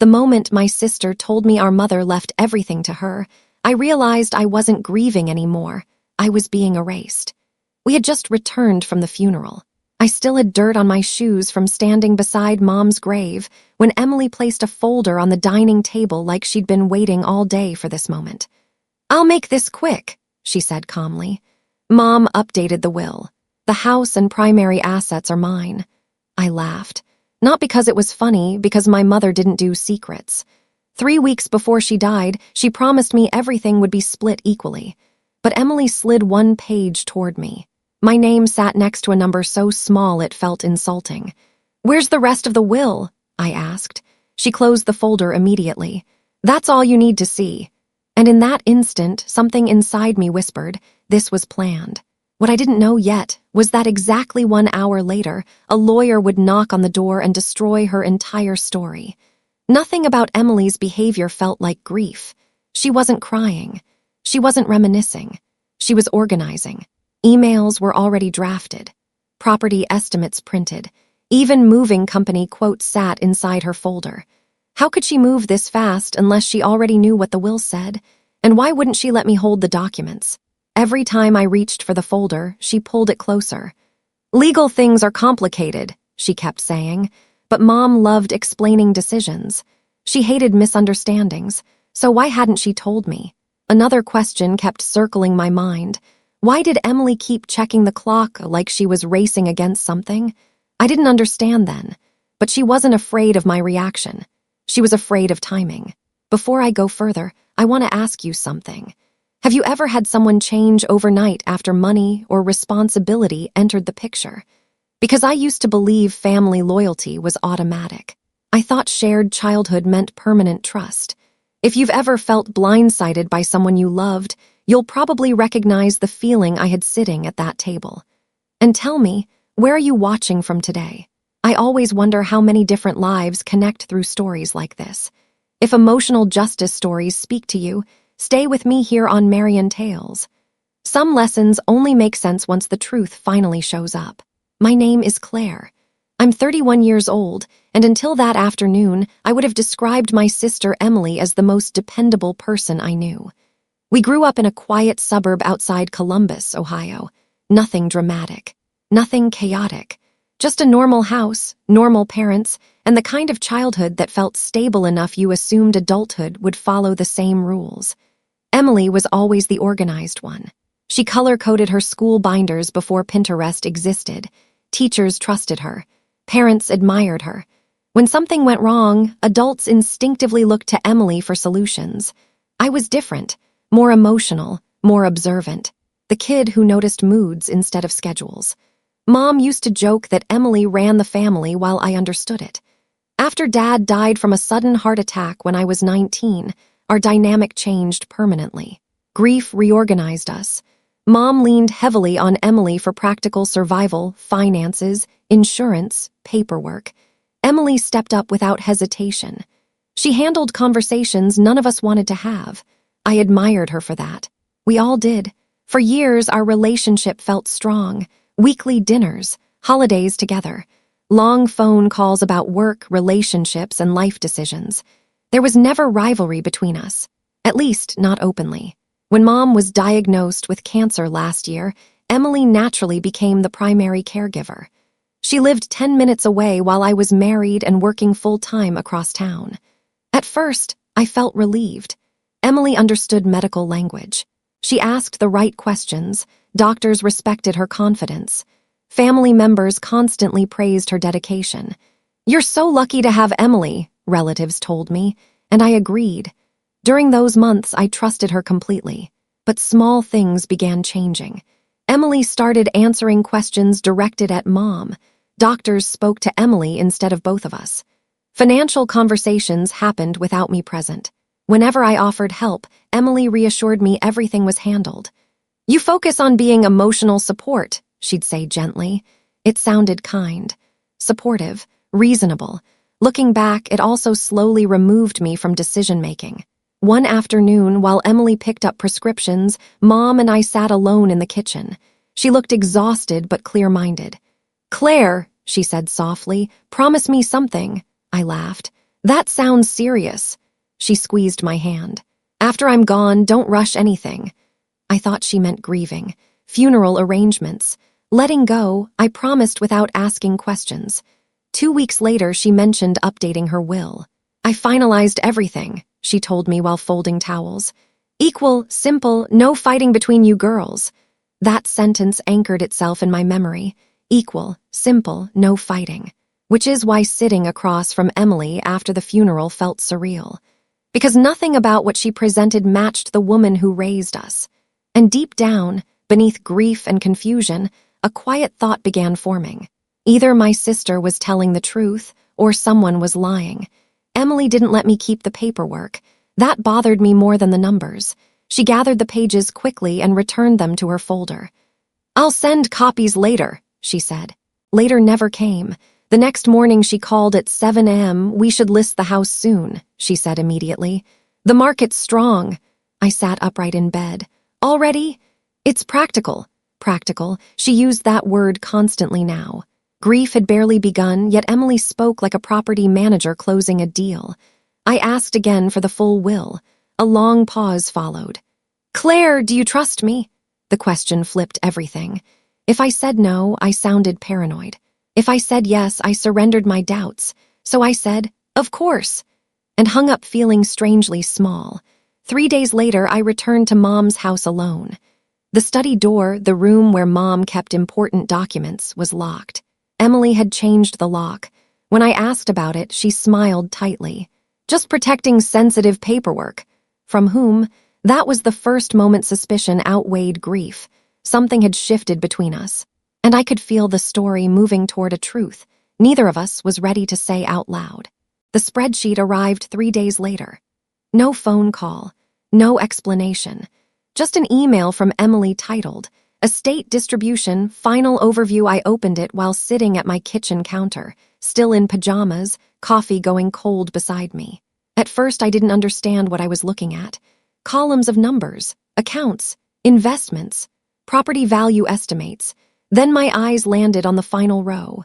The moment my sister told me our mother left everything to her, I realized I wasn't grieving anymore. I was being erased. We had just returned from the funeral. I still had dirt on my shoes from standing beside Mom's grave when Emily placed a folder on the dining table like she'd been waiting all day for this moment. "I'll make this quick," she said calmly. "Mom updated the will. The house and primary assets are mine." I laughed. Not because it was funny, because my mother didn't do secrets. 3 weeks before she died, she promised me everything would be split equally. But Emily slid one page toward me. My name sat next to a number so small it felt insulting. "Where's the rest of the will?" I asked. She closed the folder immediately. "That's all you need to see." And in that instant, something inside me whispered, this was planned. What I didn't know yet was that exactly 1 hour later, a lawyer would knock on the door and destroy her entire story. Nothing about Emily's behavior felt like grief. She wasn't crying. She wasn't reminiscing. She was organizing. Emails were already drafted. Property estimates printed. Even moving company quotes sat inside her folder. How could she move this fast unless she already knew what the will said? And why wouldn't she let me hold the documents? Every time I reached for the folder, she pulled it closer. "Legal things are complicated," she kept saying, but Mom loved explaining decisions. She hated misunderstandings, so why hadn't she told me? Another question kept circling my mind. Why did Emily keep checking the clock like she was racing against something? I didn't understand then, but she wasn't afraid of my reaction. She was afraid of timing. Before I go further, I want to ask you something. Have you ever had someone change overnight after money or responsibility entered the picture? Because I used to believe family loyalty was automatic. I thought shared childhood meant permanent trust. If you've ever felt blindsided by someone you loved, you'll probably recognize the feeling I had sitting at that table. And tell me, where are you watching from today? I always wonder how many different lives connect through stories like this. If emotional justice stories speak to you, stay with me here on Marrianne Tales. Some lessons only make sense once the truth finally shows up. My name is Claire. I'm 31 years old, and until that afternoon, I would have described my sister Emily as the most dependable person I knew. We grew up in a quiet suburb outside Columbus, Ohio. Nothing dramatic, nothing chaotic. Just a normal house, normal parents, and the kind of childhood that felt stable enough you assumed adulthood would follow the same rules. Emily was always the organized one. She color-coded her school binders before Pinterest existed. Teachers trusted her. Parents admired her. When something went wrong, adults instinctively looked to Emily for solutions. I was different, more emotional, more observant. The kid who noticed moods instead of schedules. Mom used to joke that Emily ran the family while I understood it. After Dad died from a sudden heart attack when I was 19, our dynamic changed permanently. Grief reorganized us. Mom leaned heavily on Emily for practical survival, finances, insurance, paperwork. Emily stepped up without hesitation. She handled conversations none of us wanted to have. I admired her for that. We all did. For years, our relationship felt strong. Weekly dinners, holidays together, long phone calls about work, relationships, and life decisions. There was never rivalry between us, at least not openly. When Mom was diagnosed with cancer last year, Emily naturally became the primary caregiver. She lived 10 minutes away while I was married and working full-time across town. At first, I felt relieved. Emily understood medical language. She asked the right questions. Doctors respected her confidence. Family members constantly praised her dedication. "You're so lucky to have Emily," relatives told me, and I agreed. During those months, I trusted her completely. But small things began changing. Emily started answering questions directed at Mom. Doctors spoke to Emily instead of both of us. Financial conversations happened without me present. Whenever I offered help, Emily reassured me everything was handled. "You focus on being emotional support," she'd say gently. It sounded kind, supportive, reasonable. Looking back, it also slowly removed me from decision-making. One afternoon, while Emily picked up prescriptions, Mom and I sat alone in the kitchen. She looked exhausted but clear-minded. "Claire," she said softly, "promise me something." I laughed. That sounds serious. She squeezed my hand. After I'm gone, don't rush anything. I thought she meant grieving, funeral arrangements. Letting go, I promised without asking questions. 2 weeks later, she mentioned updating her will. I finalized everything, she told me while folding towels. Equal, simple, no fighting between you girls. That sentence anchored itself in my memory. Equal, simple, no fighting. Which is why sitting across from Emily after the funeral felt surreal. Because nothing about what she presented matched the woman who raised us. And deep down, beneath grief and confusion, a quiet thought began forming. Either my sister was telling the truth, or someone was lying. Emily didn't let me keep the paperwork. That bothered me more than the numbers. She gathered the pages quickly and returned them to her folder. I'll send copies later, she said. Later never came. The next morning she called at 7 a.m. We should list the house soon, she said immediately. The market's strong. I sat upright in bed. Already? It's practical. Practical. She used that word constantly now. Grief had barely begun, yet Emily spoke like a property manager closing a deal. I asked again for the full will. A long pause followed. Claire, do you trust me? The question flipped everything. If I said no, I sounded paranoid. If I said yes, I surrendered my doubts. So I said, of course, and hung up feeling strangely small. 3 days later, I returned to Mom's house alone. The study door, the room where Mom kept important documents, was locked. Emily had changed the lock. When I asked about it, she smiled tightly. Just protecting sensitive paperwork. From whom? That was the first moment suspicion outweighed grief. Something had shifted between us. And I could feel the story moving toward a truth neither of us was ready to say out loud. The spreadsheet arrived 3 days later. No phone call, no explanation. Just an email from Emily titled, Estate Distribution, Final Overview. I opened it while sitting at my kitchen counter, still in pajamas, coffee going cold beside me. At first I didn't understand what I was looking at. Columns of numbers, accounts, investments, property value estimates. Then my eyes landed on the final row.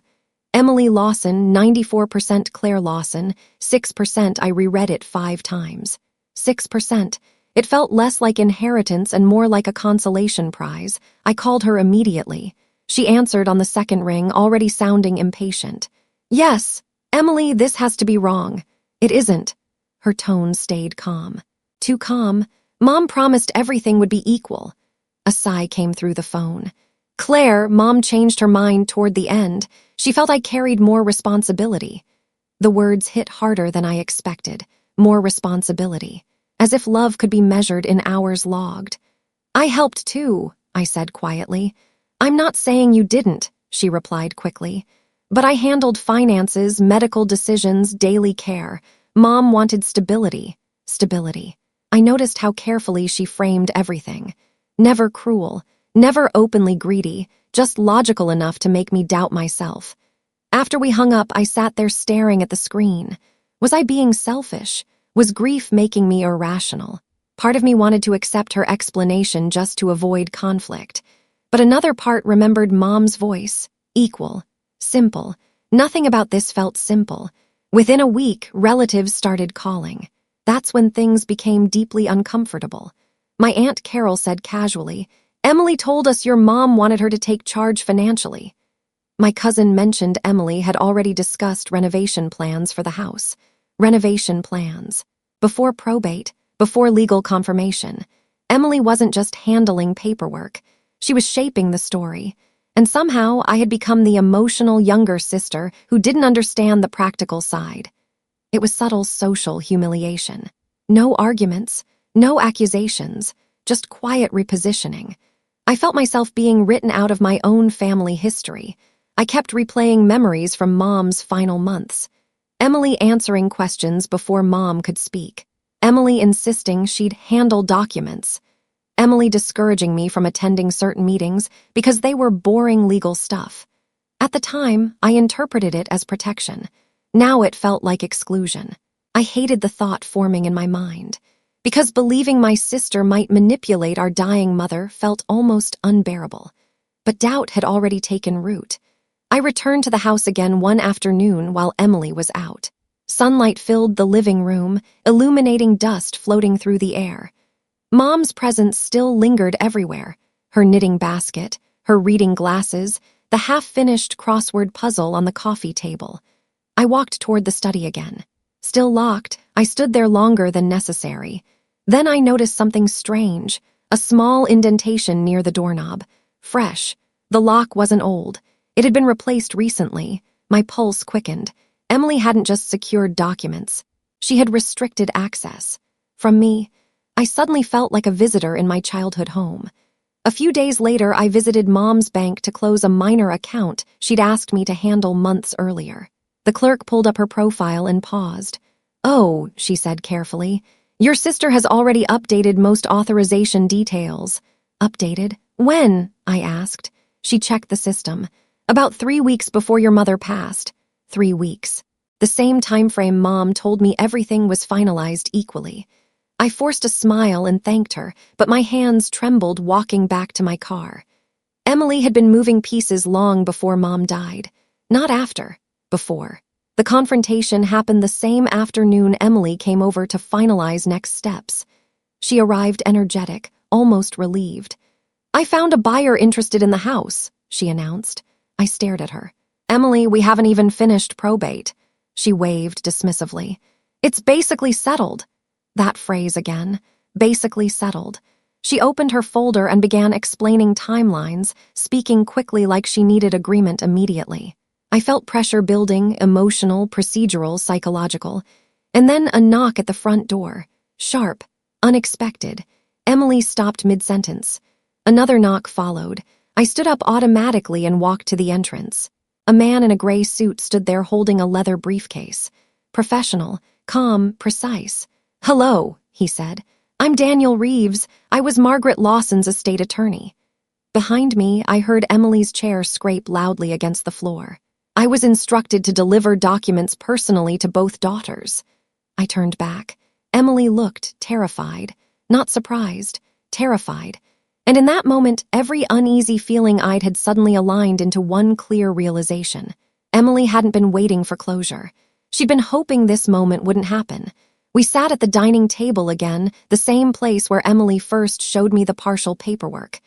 Emily Lawson, 94%. Claire Lawson, 6%. I reread it 5 times. 6%. It felt less like inheritance and more like a consolation prize. I called her immediately. She answered on the second ring, already sounding impatient. Yes, Emily, this has to be wrong. It isn't. Her tone stayed calm. Too calm. Mom promised everything would be equal. A sigh came through the phone. Claire, Mom changed her mind toward the end. She felt I carried more responsibility. The words hit harder than I expected. More responsibility. As if love could be measured in hours logged. I helped too, I said quietly. I'm not saying you didn't, she replied quickly. But I handled finances, medical decisions, daily care. Mom wanted stability. Stability. I noticed how carefully she framed everything. Never cruel. Never openly greedy, just logical enough to make me doubt myself. After we hung up, I sat there staring at the screen. Was I being selfish? Was grief making me irrational? Part of me wanted to accept her explanation just to avoid conflict. But another part remembered Mom's voice. Equal. Simple. Nothing about this felt simple. Within a week, relatives started calling. That's when things became deeply uncomfortable. My Aunt Carol said casually, Emily told us your mom wanted her to take charge financially. My cousin mentioned Emily had already discussed renovation plans for the house. Renovation plans. Before probate, before legal confirmation. Emily wasn't just handling paperwork. She was shaping the story. And somehow I had become the emotional younger sister who didn't understand the practical side. It was subtle social humiliation. No arguments, no accusations, just quiet repositioning. I felt myself being written out of my own family history. I kept replaying memories from Mom's final months. Emily answering questions before Mom could speak. Emily insisting she'd handle documents. Emily discouraging me from attending certain meetings because they were boring legal stuff. At the time, I interpreted it as protection. Now it felt like exclusion. I hated the thought forming in my mind. Because believing my sister might manipulate our dying mother felt almost unbearable. But doubt had already taken root. I returned to the house again one afternoon while Emily was out. Sunlight filled the living room, illuminating dust floating through the air. Mom's presence still lingered everywhere. Her knitting basket, her reading glasses, the half-finished crossword puzzle on the coffee table. I walked toward the study again. Still locked, I stood there longer than necessary. Then I noticed something strange, a small indentation near the doorknob. Fresh. The lock wasn't old. It had been replaced recently. My pulse quickened. Emily hadn't just secured documents. She had restricted access. From me, I suddenly felt like a visitor in my childhood home. A few days later, I visited Mom's bank to close a minor account she'd asked me to handle months earlier. The clerk pulled up her profile and paused. "Oh," she said carefully, "your sister has already updated most authorization details." "Updated? When?" I asked. She checked the system. "About 3 weeks before your mother passed." 3 weeks. The same time frame Mom told me everything was finalized equally. I forced a smile and thanked her, but my hands trembled walking back to my car. Emily had been moving pieces long before Mom died. Not after. Before. The confrontation happened the same afternoon Emily came over to finalize next steps. She arrived energetic, almost relieved. "I found a buyer interested in the house," she announced. I stared at her. "Emily, we haven't even finished probate." She waved dismissively. "It's basically settled." That phrase again. Basically settled. She opened her folder and began explaining timelines, speaking quickly like she needed agreement immediately. I felt pressure building, emotional, procedural, psychological. And then a knock at the front door. Sharp. Unexpected. Emily stopped mid-sentence. Another knock followed. I stood up automatically and walked to the entrance. A man in a gray suit stood there holding a leather briefcase. Professional, calm, precise. "Hello," he said. "I'm Daniel Reeves. I was Margaret Lawson's estate attorney." Behind me, I heard Emily's chair scrape loudly against the floor. I was instructed to deliver documents personally to both daughters. I turned back. Emily looked terrified, not surprised, terrified. And in that moment, every uneasy feeling I'd had suddenly aligned into one clear realization. Emily hadn't been waiting for closure. She'd been hoping this moment wouldn't happen. We sat at the dining table again, the same place where Emily first showed me the partial paperwork.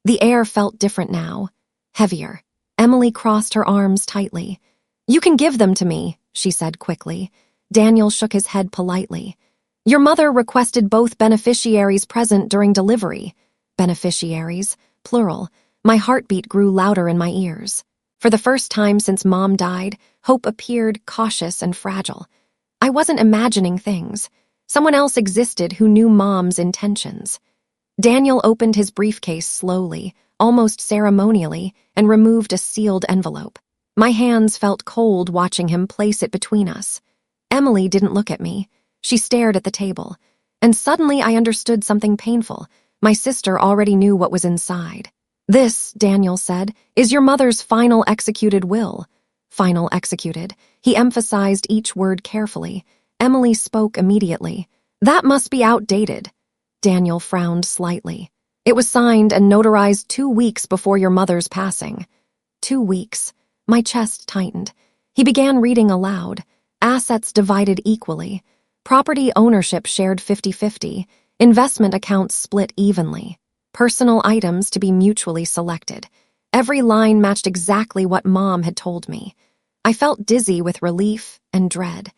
The air felt different now, heavier. Emily crossed her arms tightly. "You can give them to me," she said quickly. Daniel shook his head politely. "Your mother requested both beneficiaries present during delivery." Beneficiaries, plural. My heartbeat grew louder in my ears. For the first time since Mom died, hope appeared cautious and fragile. I wasn't imagining things. Someone else existed who knew Mom's intentions. Daniel opened his briefcase slowly, almost ceremonially, and removed a sealed envelope. My hands felt cold watching him place it between us. Emily didn't look at me. She stared at the table. And suddenly I understood something painful. My sister already knew what was inside. "This," Daniel said, "is your mother's final executed will." Final executed. He emphasized each word carefully. Emily spoke immediately. "That must be outdated." Daniel frowned slightly. "It was signed and notarized 2 weeks before your mother's passing." 2 weeks. My chest tightened. He began reading aloud. Assets divided equally. Property ownership shared 50-50. Investment accounts split evenly. Personal items to be mutually selected. Every line matched exactly what Mom had told me. I felt dizzy with relief and dread.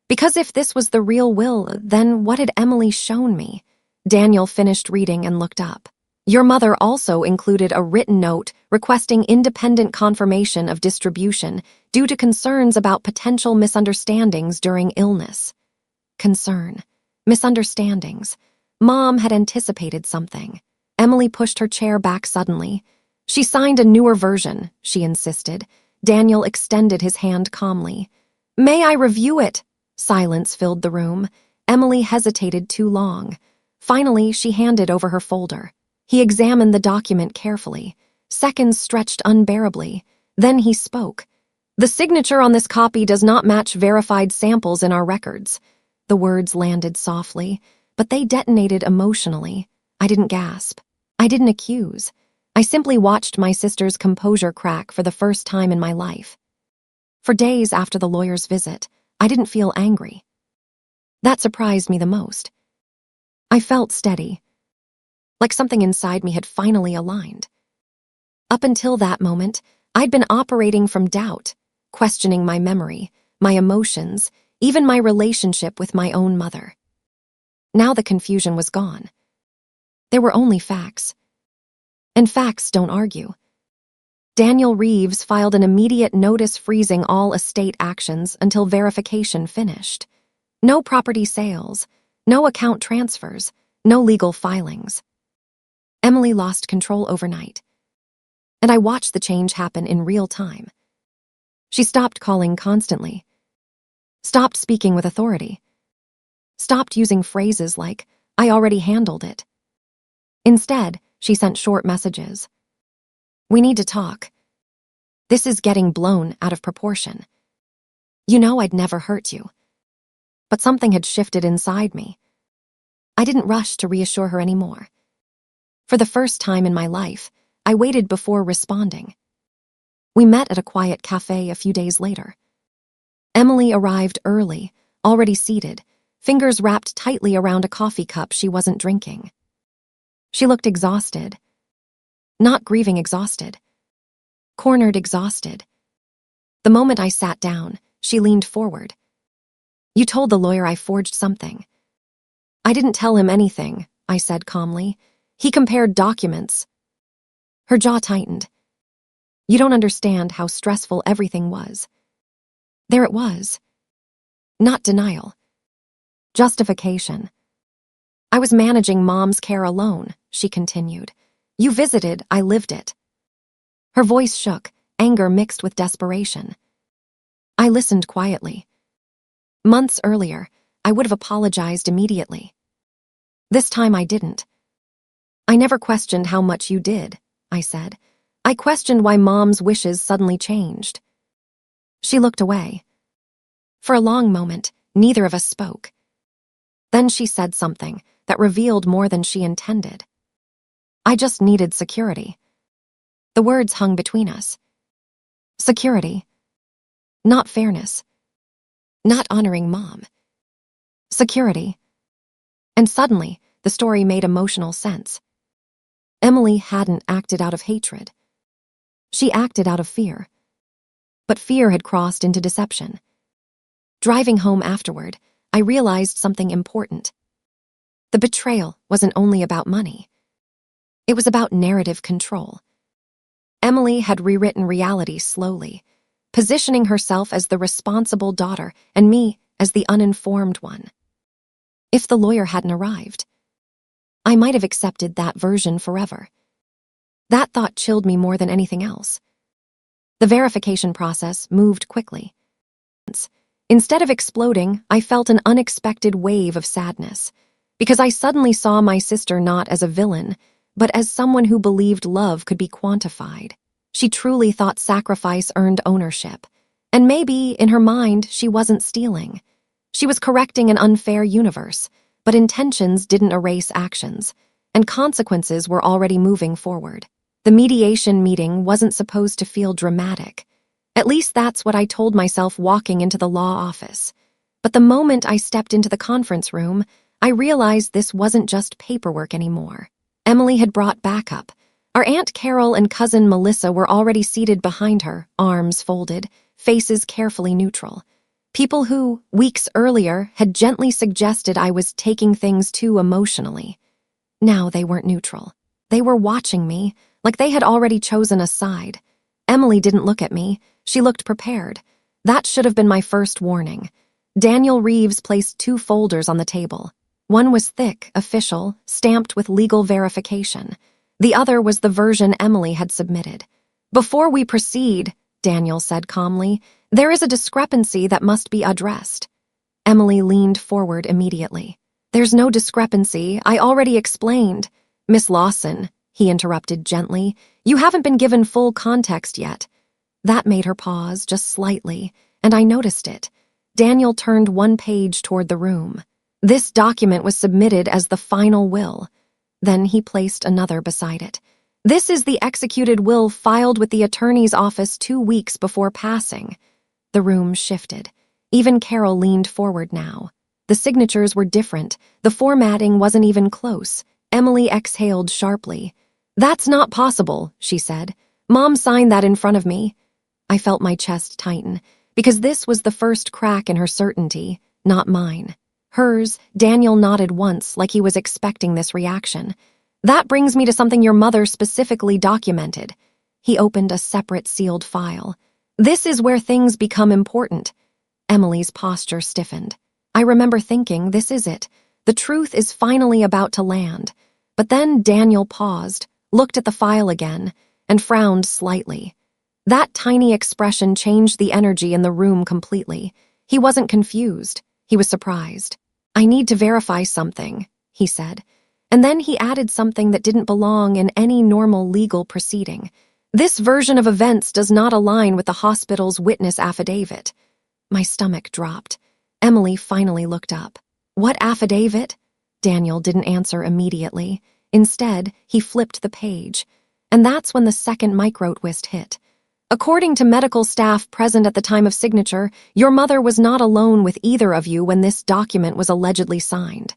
Because if this was the real will, then what had Emily shown me? Daniel finished reading and looked up. "Your mother also included a written note requesting independent confirmation of distribution due to concerns about potential misunderstandings during illness." Concern. Misunderstandings. Mom had anticipated something. Emily pushed her chair back suddenly. "She signed a newer version," she insisted. Daniel extended his hand calmly. "May I review it?" Silence filled the room. Emily hesitated too long. Finally, she handed over her folder. He examined the document carefully. Seconds stretched unbearably. Then he spoke. "The signature on this copy does not match verified samples in our records." The words landed softly, but they detonated emotionally. I didn't gasp. I didn't accuse. I simply watched my sister's composure crack for the first time in my life. For days after the lawyer's visit, I didn't feel angry. That surprised me the most. I felt steady, like something inside me had finally aligned. Up until that moment, I'd been operating from doubt, questioning my memory, my emotions, even my relationship with my own mother. Now the confusion was gone. There were only facts. And facts don't argue. Daniel Reeves filed an immediate notice freezing all estate actions until verification finished. No property sales, no account transfers, no legal filings. Emily lost control overnight. And I watched the change happen in real time. She stopped calling constantly, stopped speaking with authority, stopped using phrases like, "I already handled it." Instead, she sent short messages. "We need to talk. This is getting blown out of proportion. You know I'd never hurt you." But something had shifted inside me. I didn't rush to reassure her anymore. For the first time in my life, I waited before responding. We met at a quiet cafe a few days later. Emily arrived early, already seated, fingers wrapped tightly around a coffee cup she wasn't drinking. She looked exhausted. Not grieving exhausted. Cornered exhausted. The moment I sat down, she leaned forward. "You told the lawyer I forged something." "I didn't tell him anything," I said calmly. "He compared documents." Her jaw tightened. "You don't understand how stressful everything was." There it was. Not denial. Justification. "I was managing Mom's care alone," she continued. "You visited, I lived it." Her voice shook, anger mixed with desperation. I listened quietly. Months earlier, I would have apologized immediately. This time I didn't. "I never questioned how much you did," I said. "I questioned why Mom's wishes suddenly changed." She looked away. For a long moment, neither of us spoke. Then she said something that revealed more than she intended. "I just needed security." The words hung between us. Security. Not fairness. Not honoring Mom. Security. And suddenly, the story made emotional sense. Emily hadn't acted out of hatred. She acted out of fear. But fear had crossed into deception. Driving home afterward, I realized something important. The betrayal wasn't only about money. It was about narrative control. Emily had rewritten reality slowly, positioning herself as the responsible daughter and me as the uninformed one. If the lawyer hadn't arrived, I might have accepted that version forever. That thought chilled me more than anything else. The verification process moved quickly. Instead of exploding, I felt an unexpected wave of sadness, because I suddenly saw my sister not as a villain, but as someone who believed love could be quantified. She truly thought sacrifice earned ownership, and maybe, in her mind, she wasn't stealing. She was correcting an unfair universe, but intentions didn't erase actions, and consequences were already moving forward. The mediation meeting wasn't supposed to feel dramatic. At least that's what I told myself walking into the law office. But the moment I stepped into the conference room, I realized this wasn't just paperwork anymore. Emily had brought backup. Our Aunt Carol and cousin Melissa were already seated behind her, arms folded, faces carefully neutral. People who, weeks earlier, had gently suggested I was taking things too emotionally. Now they weren't neutral. They were watching me, like they had already chosen a side. Emily didn't look at me. She looked prepared. That should have been my first warning. Daniel Reeves placed 2 folders on the table. One was thick, official, stamped with legal verification. The other was the version Emily had submitted. "Before we proceed," Daniel said calmly, "there is a discrepancy that must be addressed." Emily leaned forward immediately. "There's no discrepancy. I already explained." "Miss Lawson," he interrupted gently, "you haven't been given full context yet." That made her pause just slightly, and I noticed it. Daniel turned one page toward the room. This document was submitted as the final will. Then he placed another beside it. "This is the executed will filed with the attorney's office 2 weeks before passing." The room shifted. Even Carol leaned forward now. The signatures were different. The formatting wasn't even close. Emily exhaled sharply. "That's not possible," she said. "Mom signed that in front of me." I felt my chest tighten, because this was the first crack in her certainty, not mine. Hers. Daniel nodded once, like he was expecting this reaction. "That brings me to something your mother specifically documented." He opened a separate sealed file. "This is where things become important." Emily's posture stiffened. I remember thinking, this is it. The truth is finally about to land. But then Daniel paused, looked at the file again, and frowned slightly. That tiny expression changed the energy in the room completely. He wasn't confused. He was surprised. "I need to verify something," he said. And then he added something that didn't belong in any normal legal proceeding. "This version of events does not align with the hospital's witness affidavit." My stomach dropped. Emily finally looked up. "What affidavit?" Daniel didn't answer immediately. Instead, he flipped the page. And that's when the second micro-twist hit. "According to medical staff present at the time of signature, your mother was not alone with either of you when this document was allegedly signed."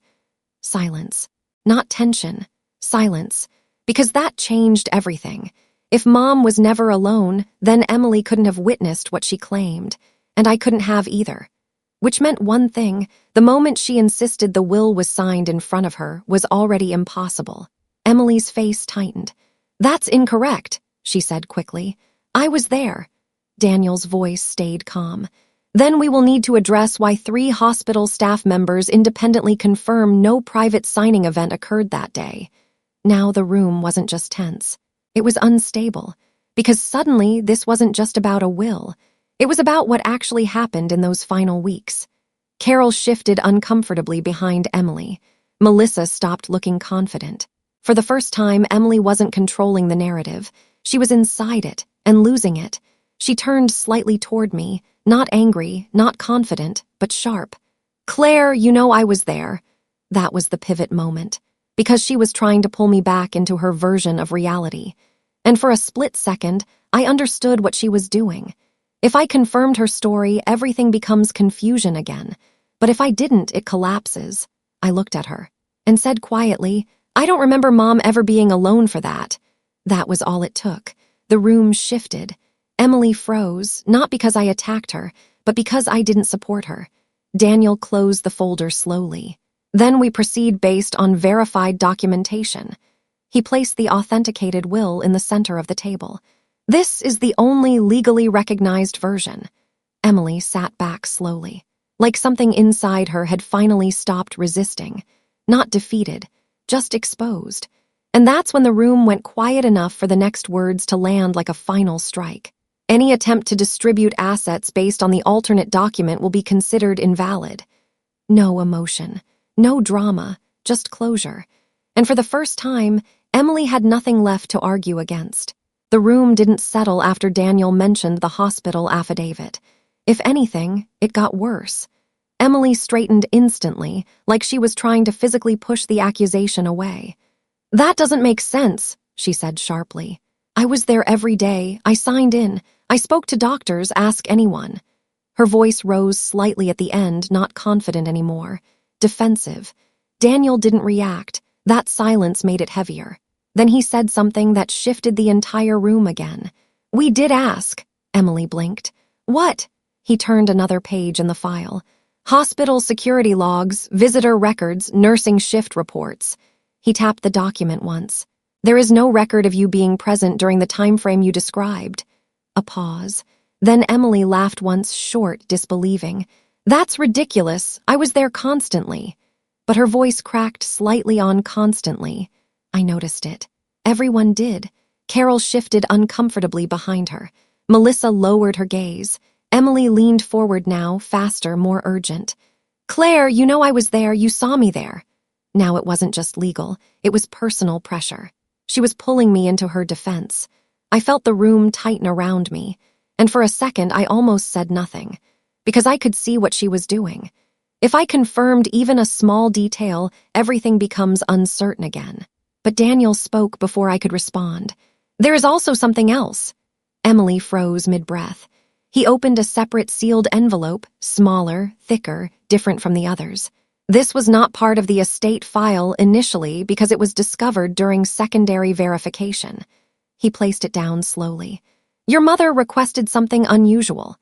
Silence. Not tension. Silence. Because that changed everything. If Mom was never alone, then Emily couldn't have witnessed what she claimed. And I couldn't have either. Which meant one thing: the moment she insisted the will was signed in front of her was already impossible. Emily's face tightened. "That's incorrect," she said quickly. "I was there." Daniel's voice stayed calm. "Then we will need to address why 3 hospital staff members independently confirm no private signing event occurred that day." Now the room wasn't just tense. It was unstable. Because suddenly this wasn't just about a will. It was about what actually happened in those final weeks. Carol shifted uncomfortably behind Emily. Melissa stopped looking confident. For the first time, Emily wasn't controlling the narrative. She was inside it and losing it. She turned slightly toward me, not angry, not confident, but sharp. "Claire, you know I was there." That was the pivot moment, because she was trying to pull me back into her version of reality. And for a split second, I understood what she was doing. If I confirmed her story, everything becomes confusion again. But if I didn't, it collapses. I looked at her and said quietly, "I don't remember Mom ever being alone for that." That was all it took. The room shifted. Emily froze, not because I attacked her, but because I didn't support her. Daniel closed the folder slowly. "Then we proceed based on verified documentation." He placed the authenticated will in the center of the table. "This is the only legally recognized version." Emily sat back slowly, like something inside her had finally stopped resisting. Not defeated, just exposed. And that's when the room went quiet enough for the next words to land like a final strike. "Any attempt to distribute assets based on the alternate document will be considered invalid." No emotion, no drama, just closure. And for the first time, Emily had nothing left to argue against. The room didn't settle after Daniel mentioned the hospital affidavit. If anything, it got worse. Emily straightened instantly, like she was trying to physically push the accusation away. "That doesn't make sense," she said sharply. "I was there every day. I signed in. I spoke to doctors, ask anyone." Her voice rose slightly at the end, not confident anymore. Defensive. Daniel didn't react. That silence made it heavier. Then he said something that shifted the entire room again. "We did ask." Emily blinked. "What?" He turned another page in the file. "Hospital security logs, visitor records, nursing shift reports." He tapped the document once. "There is no record of you being present during the time frame you described." A pause. Then Emily laughed once short, disbelieving. "That's ridiculous. I was there constantly." But her voice cracked slightly on constantly. I noticed it. Everyone did. Carol shifted uncomfortably behind her. Melissa lowered her gaze. Emily leaned forward now, faster, more urgent. "Claire, you know I was there. You saw me there." Now it wasn't just legal. It was personal pressure. She was pulling me into her defense. I felt the room tighten around me. And for a second, I almost said nothing. Because I could see what she was doing. If I confirmed even a small detail, everything becomes uncertain again. But Daniel spoke before I could respond. "There is also something else." Emily froze mid-breath. He opened a separate sealed envelope, smaller, thicker, different from the others. This was not part of the estate file initially because it was discovered during secondary verification. He placed it down slowly. Your mother requested something unusual.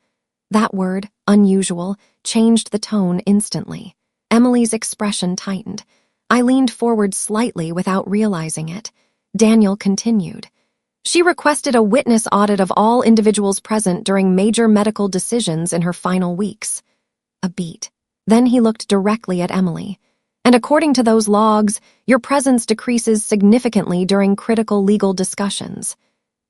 That word, unusual, changed the tone instantly. Emily's expression tightened. I leaned forward slightly without realizing it. Daniel continued. She requested a witness audit of all individuals present during major medical decisions in her final weeks. A beat. Then he looked directly at Emily. And according to those logs, your presence decreases significantly during critical legal discussions.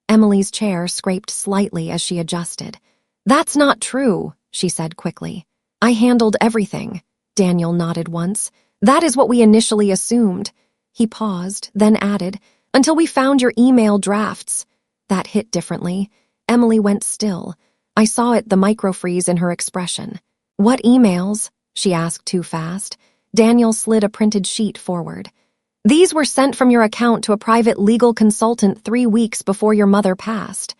Emily's chair scraped slightly as she adjusted. That's not true, she said quickly. I handled everything. Daniel nodded once. That is what we initially assumed. He paused, then added, until we found your email drafts. That hit differently. Emily went still. I saw it, the microfreeze in her expression. What emails? She asked too fast. Daniel slid a printed sheet forward. These were sent from your account to a private legal consultant 3 weeks before your mother passed.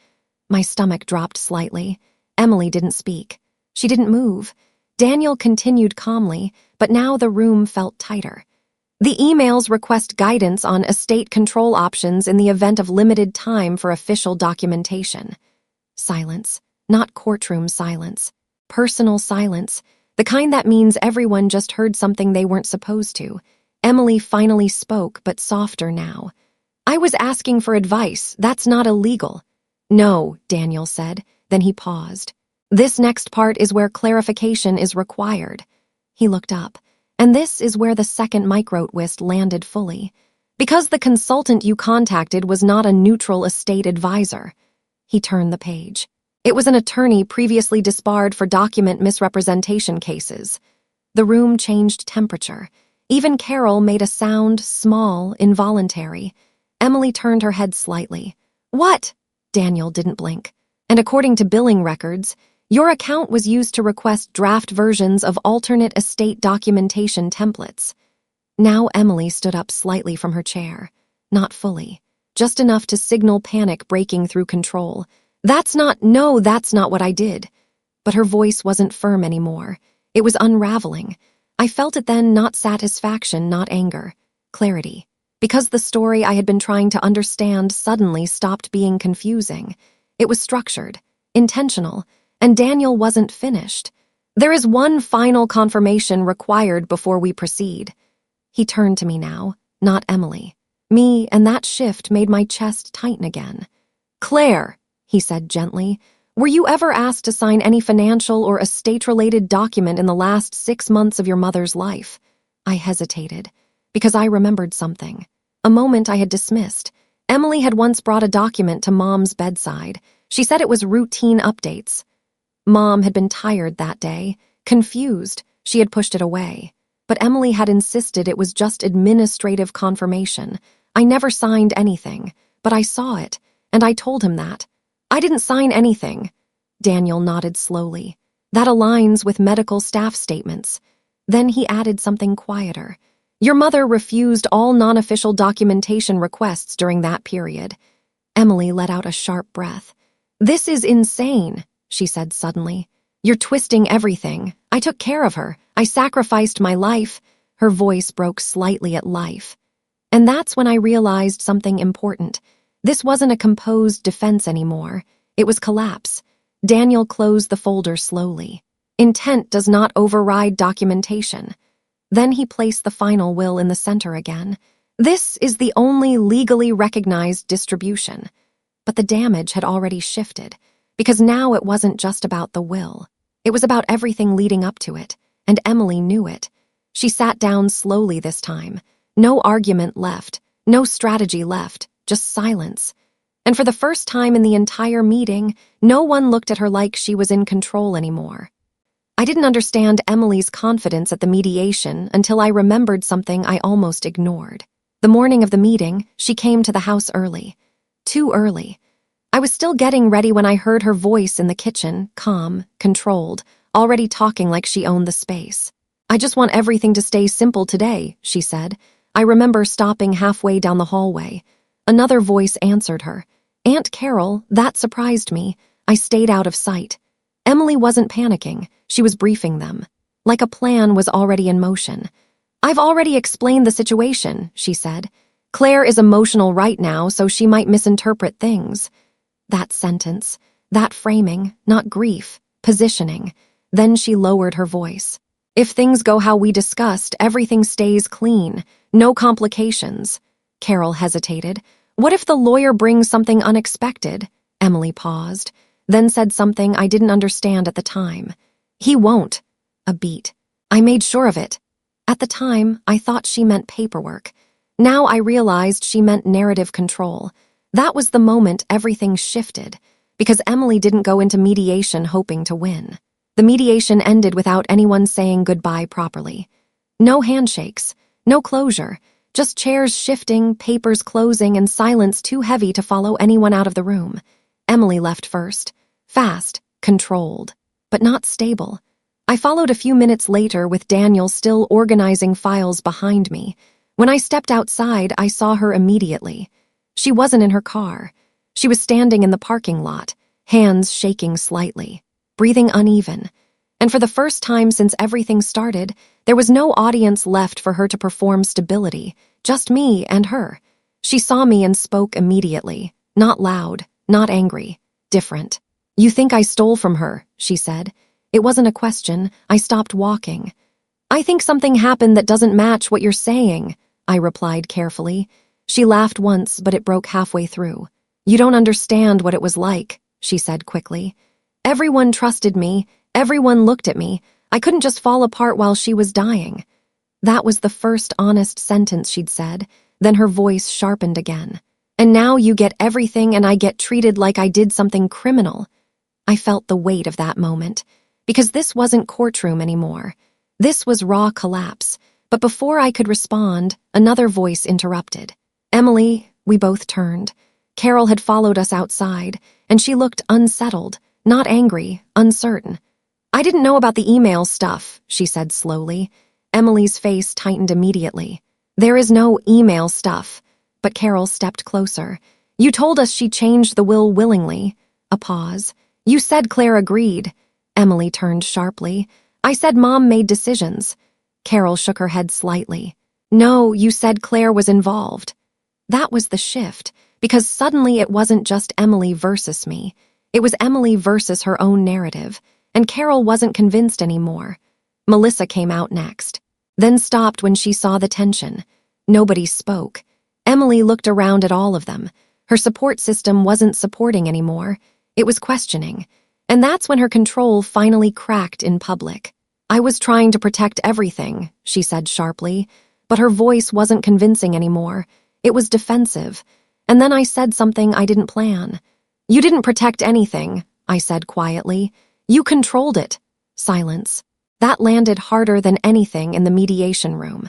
My stomach dropped slightly. Emily didn't speak. She didn't move. Daniel continued calmly, but now the room felt tighter. The emails request guidance on estate control options in the event of limited time for official documentation. Silence, not courtroom silence. Personal silence, the kind that means everyone just heard something they weren't supposed to. Emily finally spoke, but softer now. I was asking for advice. That's not illegal. No, Daniel said. Then he paused. This next part is where clarification is required. He looked up. And this is where the second micro-twist landed fully. Because the consultant you contacted was not a neutral estate advisor. He turned the page. It was an attorney previously disbarred for document misrepresentation cases. The room changed temperature. Even Carol made a sound, small, involuntary. Emily turned her head slightly. What? Daniel didn't blink. And according to billing records, your account was used to request draft versions of alternate estate documentation templates. Now Emily stood up slightly from her chair. Not fully. Just enough to signal panic breaking through control. That's not what I did. But her voice wasn't firm anymore. It was unraveling. I felt it then, not satisfaction, not anger. Clarity. Because the story I had been trying to understand suddenly stopped being confusing. It was structured, intentional, and Daniel wasn't finished. There is one final confirmation required before we proceed. He turned to me now, not Emily. Me, and that shift made my chest tighten again. Claire, he said gently, were you ever asked to sign any financial or estate-related document in the last 6 months of your mother's life? I hesitated, because I remembered something. A moment I had dismissed. Emily had once brought a document to Mom's bedside. She said it was routine updates. Mom had been tired that day, confused. She had pushed it away. But Emily had insisted it was just administrative confirmation. I never signed anything, but I saw it, and I told him that. I didn't sign anything. Daniel nodded slowly. That aligns with medical staff statements. Then he added something quieter. Your mother refused all non-official documentation requests during that period. Emily let out a sharp breath. This is insane, she said suddenly. You're twisting everything. I took care of her. I sacrificed my life. Her voice broke slightly at life. And that's when I realized something important. This wasn't a composed defense anymore. It was collapse. Daniel closed the folder slowly. Intent does not override documentation. Then he placed the final will in the center again. This is the only legally recognized distribution. But the damage had already shifted, because now it wasn't just about the will. It was about everything leading up to it, and Emily knew it. She sat down slowly this time. No argument left, no strategy left, just silence. And for the first time in the entire meeting, no one looked at her like she was in control anymore. I didn't understand Emily's confidence at the mediation until I remembered something I almost ignored. The morning of the meeting, she came to the house early. Too early. I was still getting ready when I heard her voice in the kitchen, calm, controlled, already talking like she owned the space. I just want everything to stay simple today, she said. I remember stopping halfway down the hallway. Another voice answered her. Aunt Carol, that surprised me. I stayed out of sight. Emily wasn't panicking, she was briefing them. Like a plan was already in motion. "I've already explained the situation," she said. "Claire is emotional right now, so she might misinterpret things." That sentence, that framing, not grief, positioning. Then she lowered her voice. "If things go how we discussed, everything stays clean. No complications." Carol hesitated. "What if the lawyer brings something unexpected?" Emily paused, then said something I didn't understand at the time. "He won't." A beat. "I made sure of it." At the time, I thought she meant paperwork. Now I realized she meant narrative control. That was the moment everything shifted, because Emily didn't go into mediation hoping to win. The mediation ended without anyone saying goodbye properly. No handshakes, no closure, just chairs shifting, papers closing, and silence too heavy to follow anyone out of the room. Emily left first. Fast, controlled, but not stable. I followed a few minutes later with Daniel still organizing files behind me. When I stepped outside, I saw her immediately. She wasn't in her car. She was standing in the parking lot, hands shaking slightly, breathing uneven. And for the first time since everything started, there was no audience left for her to perform stability, just me and her. She saw me and spoke immediately, not loud, not angry, different. "You think I stole from her," she said. It wasn't a question. I stopped walking. "I think something happened that doesn't match what you're saying," I replied carefully. She laughed once, but it broke halfway through. "You don't understand what it was like," she said quickly. "Everyone trusted me. Everyone looked at me. I couldn't just fall apart while she was dying." That was the first honest sentence she'd said. Then her voice sharpened again. "And now you get everything and I get treated like I did something criminal." I felt the weight of that moment, because this wasn't courtroom anymore. This was raw collapse. But before I could respond, another voice interrupted. "Emily," we both turned. Carol had followed us outside, and she looked unsettled, not angry, uncertain. "I didn't know about the email stuff," she said slowly. Emily's face tightened immediately. "There is no email stuff." But Carol stepped closer. "You told us she changed the will willingly." A pause. "You said Claire agreed." Emily turned sharply. "I said Mom made decisions." Carol shook her head slightly. "No, you said Claire was involved." That was the shift, because suddenly it wasn't just Emily versus me. It was Emily versus her own narrative, and Carol wasn't convinced anymore. Melissa came out next, then stopped when she saw the tension. Nobody spoke. Emily looked around at all of them. Her support system wasn't supporting anymore. It was questioning. And that's when her control finally cracked in public. "I was trying to protect everything," she said sharply, but her voice wasn't convincing anymore. It was defensive. And then I said something I didn't plan. "You didn't protect anything," I said quietly. "You controlled it." Silence. That landed harder than anything in the mediation room.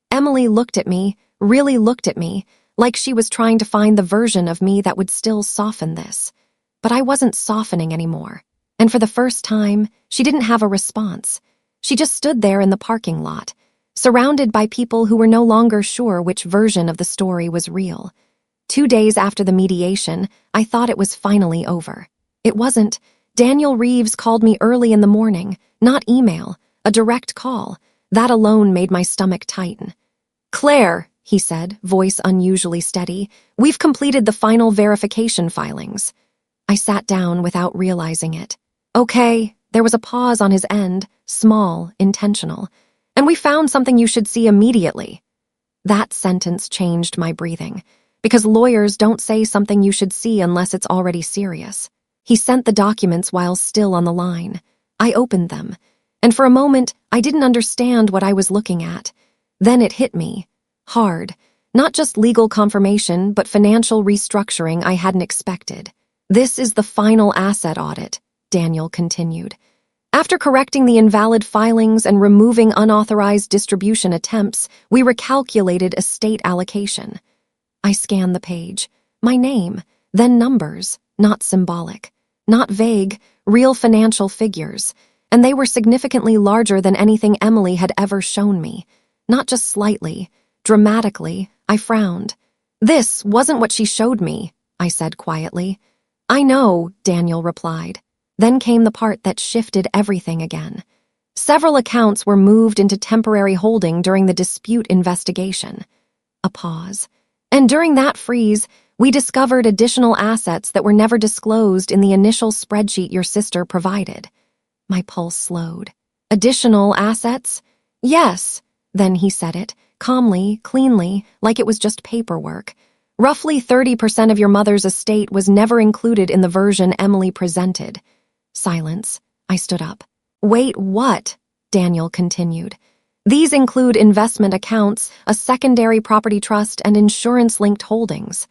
Emily looked at me, really looked at me, like she was trying to find the version of me that would still soften this. But I wasn't softening anymore. And for the first time, she didn't have a response. She just stood there in the parking lot, surrounded by people who were no longer sure which version of the story was real. 2 days after the mediation, I thought it was finally over. It wasn't. Daniel Reeves called me early in the morning, not email, a direct call. That alone made my stomach tighten. "Claire," he said, voice unusually steady, "we've completed the final verification filings." I sat down without realizing it. "Okay." There was a pause on his end, small, intentional. "And we found something you should see immediately." That sentence changed my breathing, because lawyers don't say something you should see unless it's already serious. He sent the documents while still on the line. I opened them, and for a moment, I didn't understand what I was looking at. Then it hit me. Hard. Not just legal confirmation, but financial restructuring I hadn't expected. "This is the final asset audit," Daniel continued. "After correcting the invalid filings and removing unauthorized distribution attempts, we recalculated estate allocation." I scanned the page. My name, then numbers, not symbolic, not vague, real financial figures. And they were significantly larger than anything Emily had ever shown me. Not just slightly, dramatically. I frowned. "This wasn't what she showed me," I said quietly. "I know," Daniel replied. Then came the part that shifted everything again. Several accounts were moved into temporary holding during the dispute investigation. A pause. And during that freeze, we discovered additional assets that were never disclosed in the initial spreadsheet your sister provided. My pulse slowed. Additional assets? Yes. Then he said it, calmly, cleanly, like it was just paperwork. Roughly 30% of your mother's estate was never included in the version Emily presented. Silence. I stood up. Wait, what? Daniel continued. These include investment accounts, a secondary property trust, and insurance-linked holdings.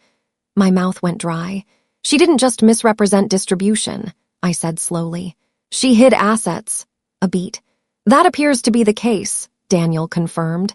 My mouth went dry. She didn't just misrepresent distribution, I said slowly. She hid assets. A beat. That appears to be the case, Daniel confirmed.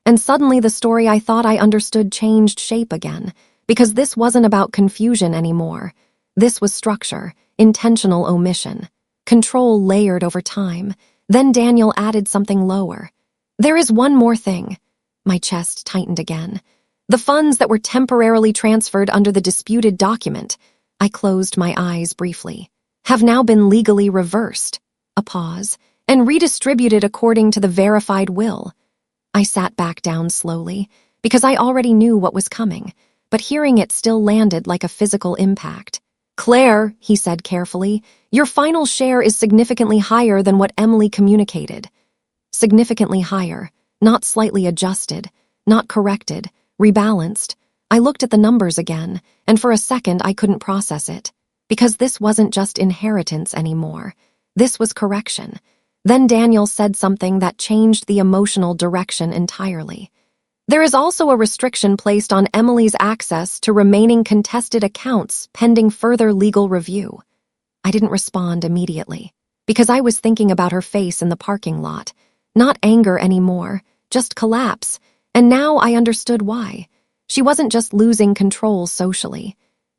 And suddenly the story I thought I understood changed shape again, because this wasn't about confusion anymore. This was structure, intentional omission, control layered over time. Then Daniel added something lower. There is one more thing. My chest tightened again. The funds that were temporarily transferred under the disputed document, I closed my eyes briefly, have now been legally reversed. A pause. And redistributed according to the verified will. I sat back down slowly, because I already knew what was coming, but hearing it still landed like a physical impact. Claire, he said carefully, your final share is significantly higher than what Emily communicated. Significantly higher, not slightly adjusted, not corrected, rebalanced. I looked at the numbers again, and for a second I couldn't process it, because this wasn't just inheritance anymore. This was correction. Then Daniel said something that changed the emotional direction entirely. There is also a restriction placed on Emily's access to remaining contested accounts pending further legal review. I didn't respond immediately, because I was thinking about her face in the parking lot. Not anger anymore, just collapse, and now I understood why. She wasn't just losing control socially.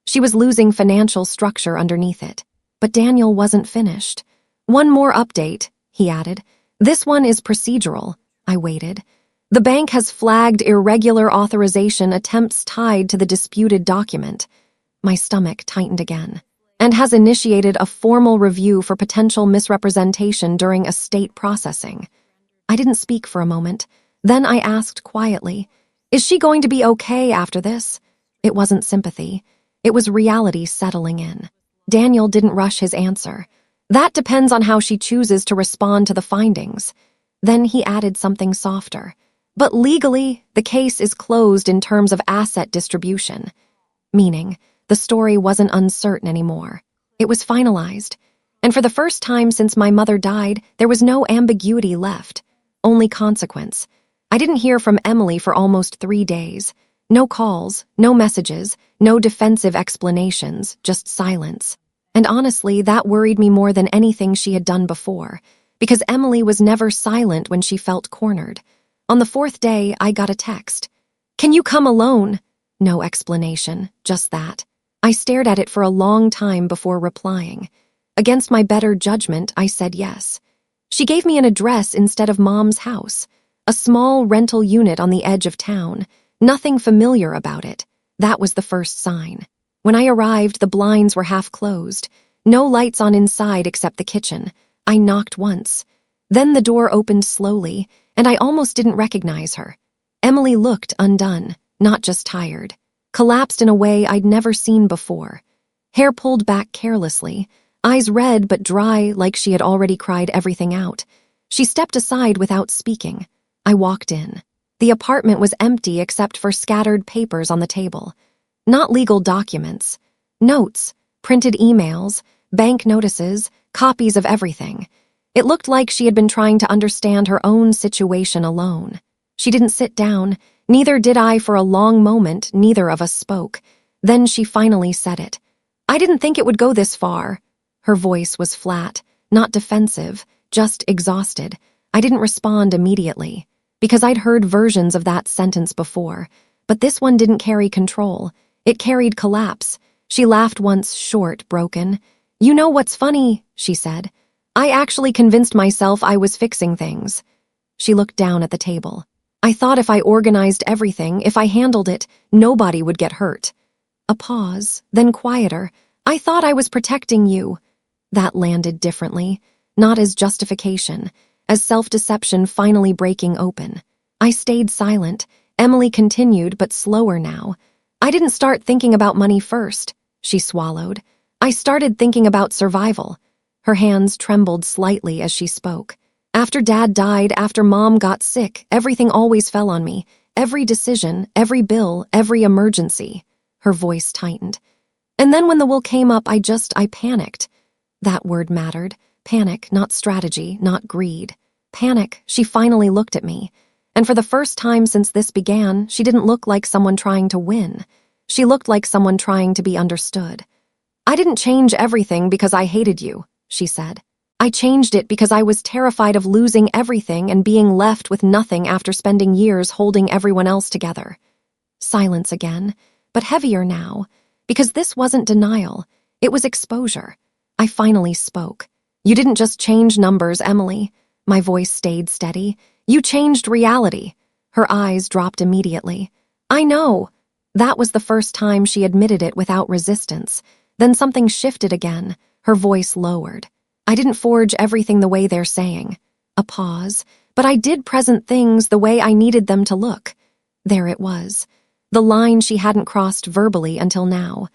She was losing financial structure underneath it. But Daniel wasn't finished. One more update, he added. This one is procedural. I waited. The bank has flagged irregular authorization attempts tied to the disputed document. My stomach tightened again. And has initiated a formal review for potential misrepresentation during estate processing. I didn't speak for a moment. Then I asked quietly, is she going to be okay after this? It wasn't sympathy. It was reality settling in. Daniel didn't rush his answer. That depends on how she chooses to respond to the findings. Then he added something softer. But legally, the case is closed in terms of asset distribution. Meaning, the story wasn't uncertain anymore. It was finalized. And for the first time since my mother died, there was no ambiguity left. Only consequence. I didn't hear from Emily for almost 3 days. No calls, no messages, no defensive explanations, just silence. And honestly, that worried me more than anything she had done before, because Emily was never silent when she felt cornered. On the 4th day, I got a text. Can you come alone? No explanation, just that. I stared at it for a long time before replying. Against my better judgment, I said yes. She gave me an address instead of Mom's house, a small rental unit on the edge of town. Nothing familiar about it. That was the first sign. When I arrived, the blinds were half closed. No lights on inside except the kitchen. I knocked once. Then the door opened slowly, and I almost didn't recognize her. Emily looked undone, not just tired. Collapsed in a way I'd never seen before. Hair pulled back carelessly, eyes red but dry like she had already cried everything out. She stepped aside without speaking. I walked in. The apartment was empty except for scattered papers on the table. Not legal documents. Notes, printed emails, bank notices, copies of everything. It looked like she had been trying to understand her own situation alone. She didn't sit down, neither did I for a long moment, neither of us spoke. Then she finally said it. I didn't think it would go this far. Her voice was flat, not defensive, just exhausted. I didn't respond immediately, because I'd heard versions of that sentence before, but this one didn't carry control. It carried collapse. She laughed once, short, broken. You know what's funny, she said. I actually convinced myself I was fixing things. She looked down at the table. I thought if I organized everything, if I handled it, nobody would get hurt. A pause, then quieter. I thought I was protecting you. That landed differently, not as justification, as self-deception finally breaking open. I stayed silent. Emily continued, but slower now. I didn't start thinking about money first, she swallowed. I started thinking about survival. Her hands trembled slightly as she spoke. After Dad died, after Mom got sick, everything always fell on me. Every decision, every bill, every emergency. Her voice tightened. And then when the will came up, I panicked. That word mattered. Panic, not strategy, not greed. Panic. She finally looked at me. And for the first time since this began, she didn't look like someone trying to win. She looked like someone trying to be understood. I didn't change everything because I hated you, she said. I changed it because I was terrified of losing everything and being left with nothing after spending years holding everyone else together. Silence again, but heavier now, because this wasn't denial, it was exposure. I finally spoke. You didn't just change numbers, Emily. My voice stayed steady. You changed reality. Her eyes dropped immediately. I know. That was the first time she admitted it without resistance. Then something shifted again. Her voice lowered. I didn't forge everything the way they're saying. A pause. But I did present things the way I needed them to look. There it was. The line she hadn't crossed verbally until now.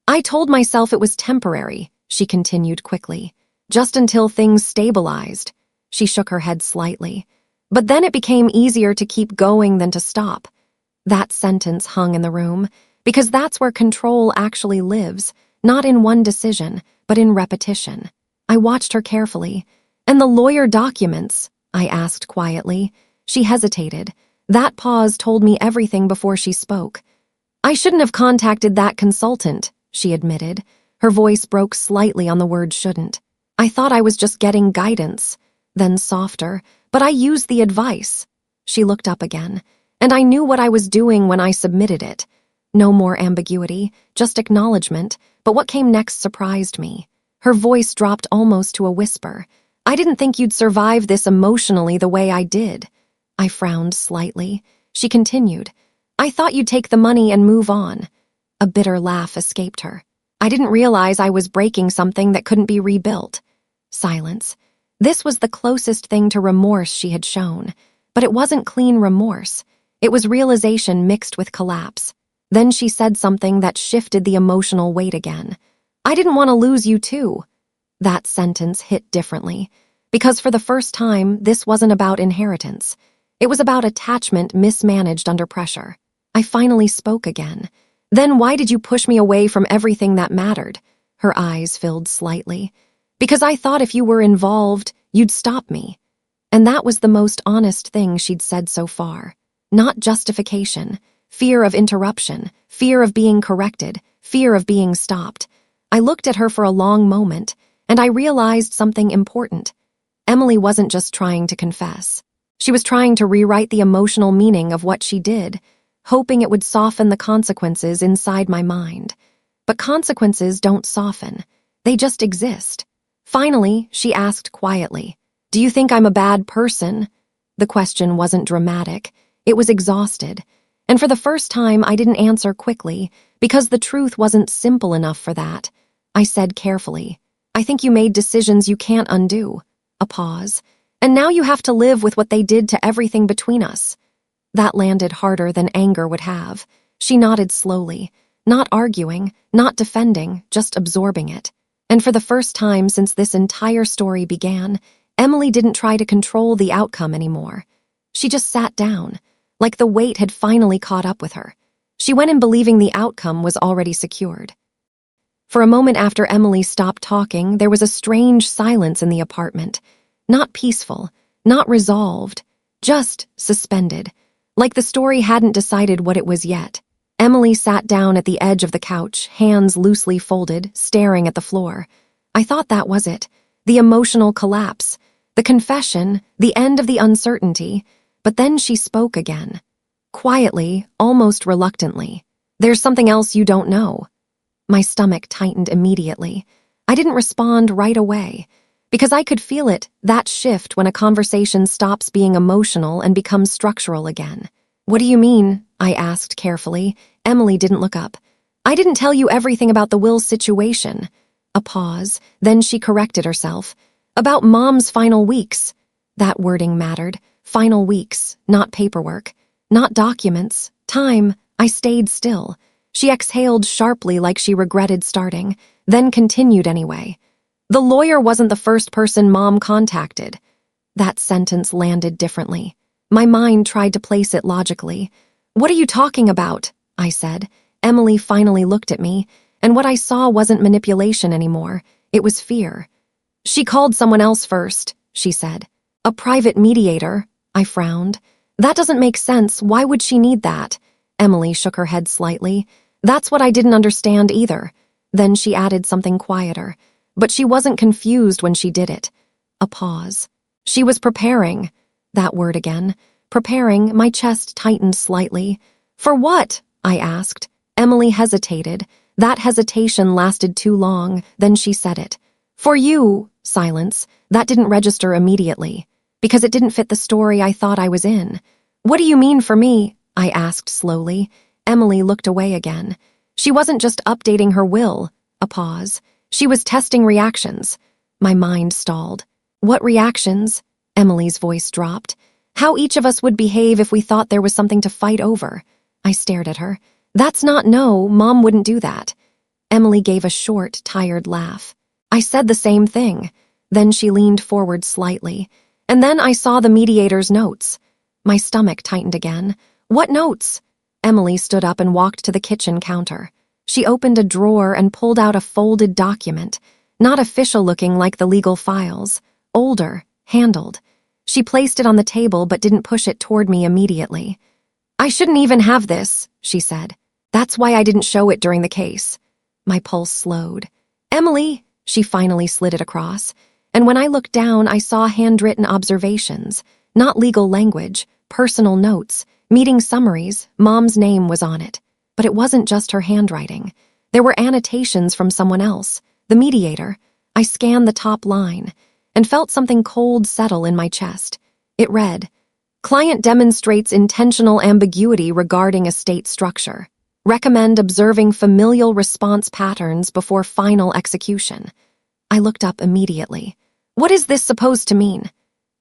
I told myself it was temporary, she continued quickly. Just until things stabilized. She shook her head slightly. But then it became easier to keep going than to stop. That sentence hung in the room, because that's where control actually lives, not in one decision, but in repetition. I watched her carefully. And the lawyer documents? I asked quietly. She hesitated. That pause told me everything before she spoke. I shouldn't have contacted that consultant, she admitted. Her voice broke slightly on the word shouldn't. I thought I was just getting guidance. Then softer, but I used the advice. She looked up again, and I knew what I was doing when I submitted it. No more ambiguity, just acknowledgement, but what came next surprised me. Her voice dropped almost to a whisper. I didn't think you'd survive this emotionally the way I did. I frowned slightly. She continued. I thought you'd take the money and move on. A bitter laugh escaped her. I didn't realize I was breaking something that couldn't be rebuilt. Silence. This was the closest thing to remorse she had shown, but it wasn't clean remorse. It was realization mixed with collapse. Then she said something that shifted the emotional weight again. I didn't want to lose you too. That sentence hit differently, because for the first time, this wasn't about inheritance. It was about attachment mismanaged under pressure. I finally spoke again. Then why did you push me away from everything that mattered? Her eyes filled slightly. Because I thought if you were involved, you'd stop me. And that was the most honest thing she'd said so far. Not justification, fear of interruption, fear of being corrected, fear of being stopped. I looked at her for a long moment, and I realized something important. Emily wasn't just trying to confess. She was trying to rewrite the emotional meaning of what she did, hoping it would soften the consequences inside my mind. But consequences don't soften. They just exist. Finally, she asked quietly, Do you think I'm a bad person? The question wasn't dramatic. It was exhausted. And for the first time, I didn't answer quickly, because the truth wasn't simple enough for that. I said carefully, I think you made decisions you can't undo. A pause. And now you have to live with what they did to everything between us. That landed harder than anger would have. She nodded slowly, not arguing, not defending, just absorbing it. And for the first time since this entire story began, Emily didn't try to control the outcome anymore. She just sat down, like the weight had finally caught up with her. She went in believing the outcome was already secured. For a moment after Emily stopped talking, there was a strange silence in the apartment. Not peaceful, not resolved, just suspended, like the story hadn't decided what it was yet. Emily sat down at the edge of the couch, hands loosely folded, staring at the floor. I thought that was it. The emotional collapse, the confession, the end of the uncertainty. But then she spoke again. Quietly, almost reluctantly. There's something else you don't know. My stomach tightened immediately. I didn't respond right away, because I could feel it, that shift when a conversation stops being emotional and becomes structural again. What do you mean? I asked carefully. Emily didn't look up. I didn't tell you everything about the will situation. A pause, then she corrected herself. About Mom's final weeks. That wording mattered. Final weeks, not paperwork, not documents, time. I stayed still. She exhaled sharply like she regretted starting, then continued anyway. The lawyer wasn't the first person Mom contacted. That sentence landed differently. My mind tried to place it logically. What are you talking about? I said. Emily finally looked at me, and what I saw wasn't manipulation anymore. It was fear. She called someone else first, she said. A private mediator. I frowned. That doesn't make sense. Why would she need that? Emily shook her head slightly. That's what I didn't understand either. Then she added something quieter. But she wasn't confused when she did it. A pause. She was preparing. That word again. Preparing. My chest tightened slightly. For what? I asked. Emily hesitated. That hesitation lasted too long. Then she said it. For you. Silence. That didn't register immediately. Because it didn't fit the story I thought I was in. What do you mean for me? I asked slowly. Emily looked away again. She wasn't just updating her will. A pause. She was testing reactions. My mind stalled. What reactions? Emily's voice dropped. How each of us would behave if we thought there was something to fight over. I stared at her. That's not no, Mom wouldn't do that. Emily gave a short, tired laugh. I said the same thing. Then she leaned forward slightly. And then I saw the mediator's notes. My stomach tightened again. What notes? Emily stood up and walked to the kitchen counter. She opened a drawer and pulled out a folded document, not official-looking like the legal files, older, handled. She placed it on the table but didn't push it toward me immediately. I shouldn't even have this, she said. That's why I didn't show it during the case. My pulse slowed. Emily, she finally slid it across, and when I looked down, I saw handwritten observations, not legal language, personal notes, meeting summaries. Mom's name was on it. But it wasn't just her handwriting. There were annotations from someone else, the mediator. I scanned the top line and felt something cold settle in my chest. It read, Client demonstrates intentional ambiguity regarding estate structure. Recommend observing familial response patterns before final execution. I looked up immediately. What is this supposed to mean?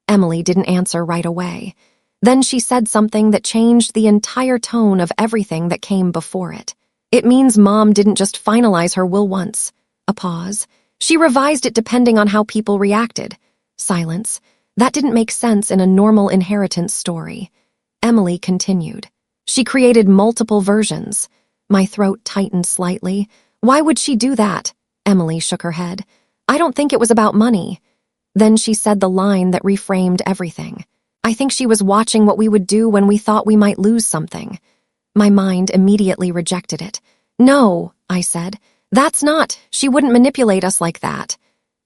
Emily didn't answer right away. Then she said something that changed the entire tone of everything that came before it. It means Mom didn't just finalize her will once. A pause. She revised it depending on how people reacted. Silence. That didn't make sense in a normal inheritance story. Emily continued. She created multiple versions. My throat tightened slightly. Why would she do that? Emily shook her head. I don't think it was about money. Then she said the line that reframed everything. I think she was watching what we would do when we thought we might lose something. My mind immediately rejected it. No, I said. That's not. She wouldn't manipulate us like that.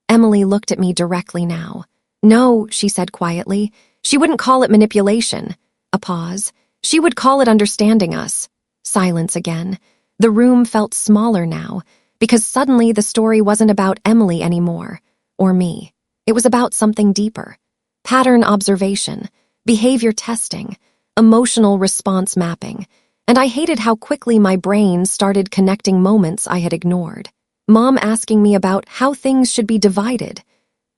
Emily looked at me directly now. No, she said quietly. She wouldn't call it manipulation. A pause. She would call it understanding us. Silence again. The room felt smaller now, because suddenly the story wasn't about Emily anymore, or me. It was about something deeper. Pattern observation, behavior testing, emotional response mapping, and I hated how quickly my brain started connecting moments I had ignored. Mom asking me about how things should be divided.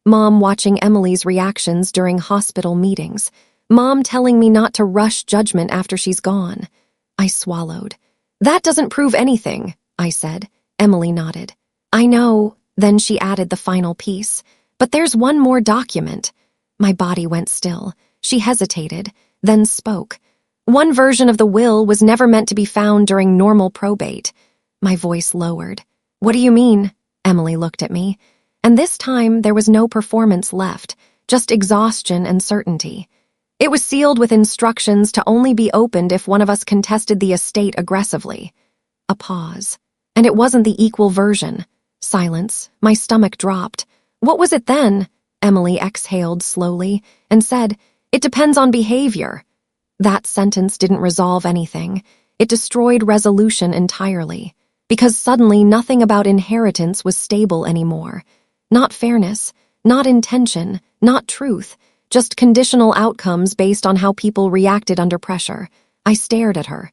Mom watching Emily's reactions during hospital meetings. Mom telling me not to rush judgment after she's gone. I swallowed. That doesn't prove anything, I said. Emily nodded. I know. Then she added the final piece. But there's one more document. My body went still. She hesitated, then spoke. One version of the will was never meant to be found during normal probate. My voice lowered. What do you mean? Emily looked at me. And this time there was no performance left, just exhaustion and certainty. It was sealed with instructions to only be opened if one of us contested the estate aggressively. A pause. And it wasn't the equal version. Silence. My stomach dropped. What was it then? Emily exhaled slowly and said, It depends on behavior. That sentence didn't resolve anything. It destroyed resolution entirely, because suddenly nothing about inheritance was stable anymore. Not fairness, not intention, not truth, just conditional outcomes based on how people reacted under pressure. I stared at her.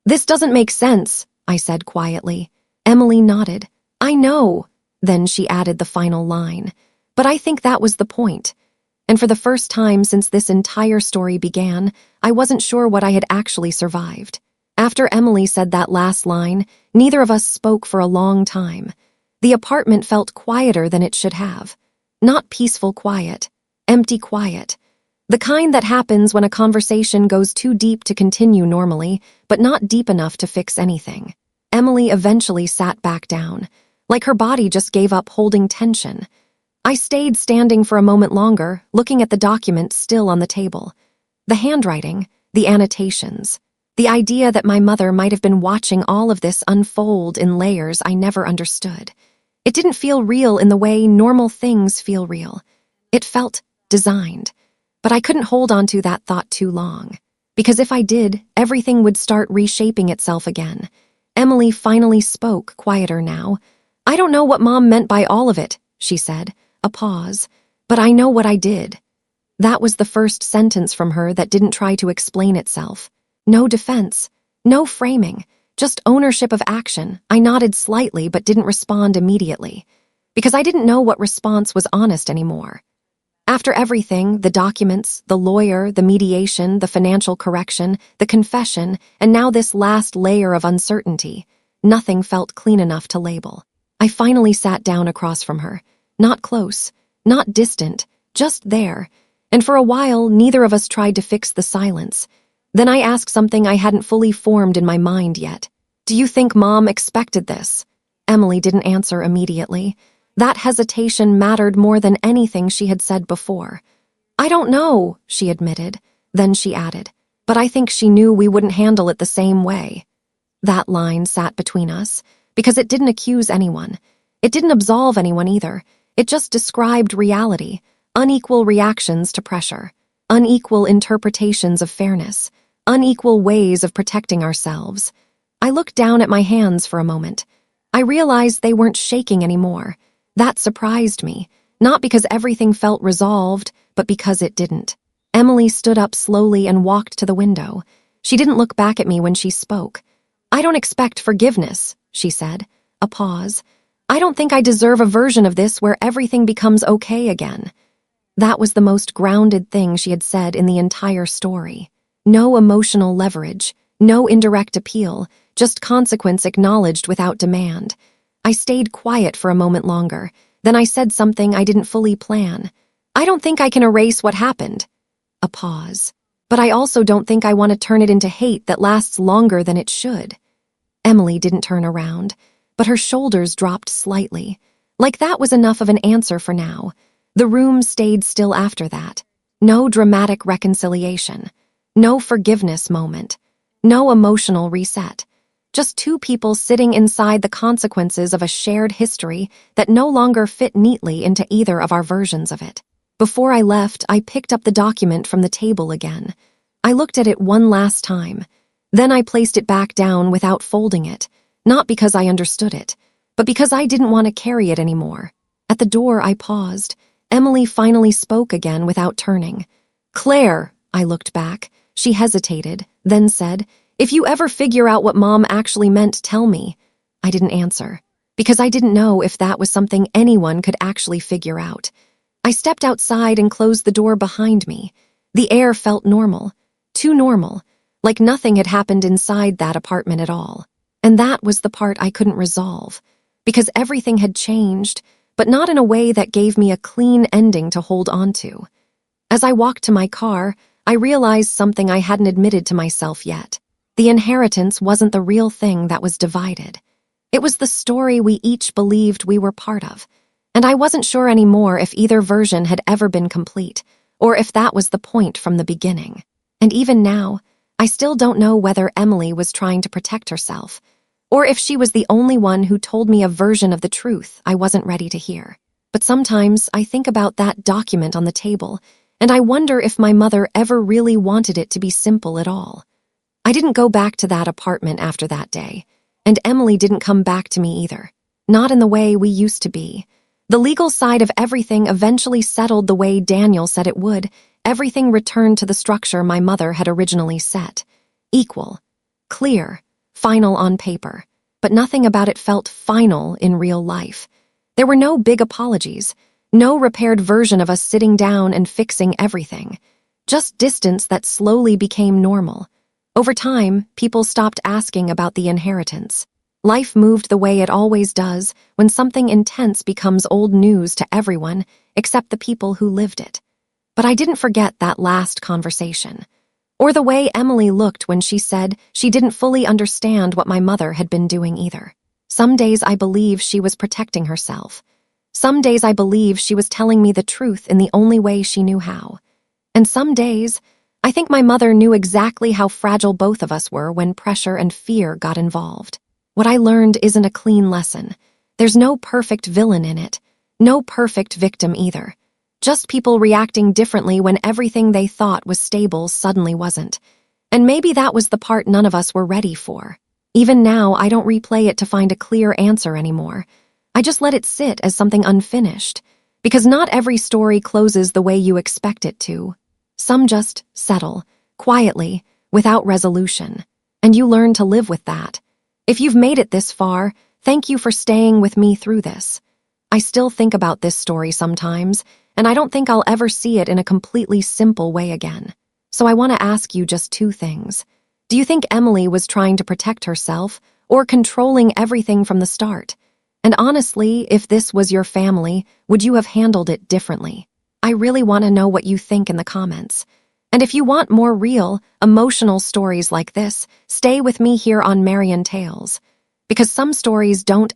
This doesn't make sense, I said quietly. Emily nodded. I know. Then she added the final line. But I think that was the point. And for the first time since this entire story began, I wasn't sure what I had actually survived. After Emily said that last line, neither of us spoke for a long time. The apartment felt quieter than it should have. Not peaceful quiet, empty quiet. The kind that happens when a conversation goes too deep to continue normally, but not deep enough to fix anything. Emily eventually sat back down, like her body just gave up holding tension. I stayed standing for a moment longer, looking at the document still on the table. The handwriting, the annotations, the idea that my mother might have been watching all of this unfold in layers I never understood. It didn't feel real in the way normal things feel real. It felt designed. But I couldn't hold on to that thought too long. Because if I did, everything would start reshaping itself again. Emily finally spoke, quieter now. "I don't know what Mom meant by all of it," she said, a pause. "But I know what I did." That was the first sentence from her that didn't try to explain itself. No defense, no framing, just ownership of action. I nodded slightly but didn't respond immediately, because I didn't know what response was honest anymore. After everything, the documents, the lawyer, the mediation, the financial correction, the confession, and now this last layer of uncertainty, nothing felt clean enough to label. I finally sat down across from her, not close, not distant, just there, and for a while neither of us tried to fix the silence. Then I asked something I hadn't fully formed in my mind yet. "Do you think Mom expected this?" Emily didn't answer immediately. That hesitation mattered more than anything she had said before. "I don't know," she admitted. Then she added, "But I think she knew we wouldn't handle it the same way." That line sat between us, because it didn't accuse anyone. It didn't absolve anyone either. It just described reality, unequal reactions to pressure, unequal interpretations of fairness, unequal ways of protecting ourselves. I looked down at my hands for a moment. I realized they weren't shaking anymore. That surprised me, not because everything felt resolved, but because it didn't. Emily stood up slowly and walked to the window. She didn't look back at me when she spoke. "I don't expect forgiveness," she said, a pause. "I don't think I deserve a version of this where everything becomes okay again." That was the most grounded thing she had said in the entire story. No emotional leverage, no indirect appeal, just consequence acknowledged without demand. I stayed quiet for a moment longer. Then I said something I didn't fully plan. "I don't think I can erase what happened." A pause. "But I also don't think I want to turn it into hate that lasts longer than it should." Emily didn't turn around, but her shoulders dropped slightly. Like that was enough of an answer for now. The room stayed still after that. No dramatic reconciliation. No forgiveness moment. No emotional reset. Just two people sitting inside the consequences of a shared history that no longer fit neatly into either of our versions of it. Before I left, I picked up the document from the table again. I looked at it one last time. Then I placed it back down without folding it, not because I understood it, but because I didn't want to carry it anymore. At the door, I paused. Emily finally spoke again without turning. "Claire," I looked back. She hesitated, then said, "If you ever figure out what Mom actually meant, tell me." I didn't answer, because I didn't know if that was something anyone could actually figure out. I stepped outside and closed the door behind me. The air felt normal, too normal, like nothing had happened inside that apartment at all. And that was the part I couldn't resolve, because everything had changed, but not in a way that gave me a clean ending to hold on to. As I walked to my car, I realized something I hadn't admitted to myself yet. The inheritance wasn't the real thing that was divided. It was the story we each believed we were part of, and I wasn't sure anymore if either version had ever been complete, or if that was the point from the beginning. And even now, I still don't know whether Emily was trying to protect herself, or if she was the only one who told me a version of the truth I wasn't ready to hear. But sometimes I think about that document on the table, and I wonder if my mother ever really wanted it to be simple at all. I didn't go back to that apartment after that day, and Emily didn't come back to me either. Not in the way we used to be. The legal side of everything eventually settled the way Daniel said it would. Everything returned to the structure my mother had originally set. Equal, clear, final on paper, but nothing about it felt final in real life. There were no big apologies, no repaired version of us sitting down and fixing everything, just distance that slowly became normal. Over time, people stopped asking about the inheritance. Life moved the way it always does when something intense becomes old news to everyone except the people who lived it. But I didn't forget that last conversation. Or the way Emily looked when she said she didn't fully understand what my mother had been doing either. Some days I believe she was protecting herself. Some days I believe she was telling me the truth in the only way she knew how. And some days, I think my mother knew exactly how fragile both of us were when pressure and fear got involved. What I learned isn't a clean lesson. There's no perfect villain in it, no perfect victim either. Just people reacting differently when everything they thought was stable suddenly wasn't. And maybe that was the part none of us were ready for. Even now, I don't replay it to find a clear answer anymore. I just let it sit as something unfinished. Because not every story closes the way you expect it to. Some just settle, quietly, without resolution. And you learn to live with that. If you've made it this far, thank you for staying with me through this. I still think about this story sometimes, and I don't think I'll ever see it in a completely simple way again. So I want to ask you just two things. Do you think Emily was trying to protect herself or controlling everything from the start? And honestly, if this was your family, would you have handled it differently? I really want to know what you think in the comments. And if you want more real, emotional stories like this, stay with me here on Marrianne Tales. Because some stories don't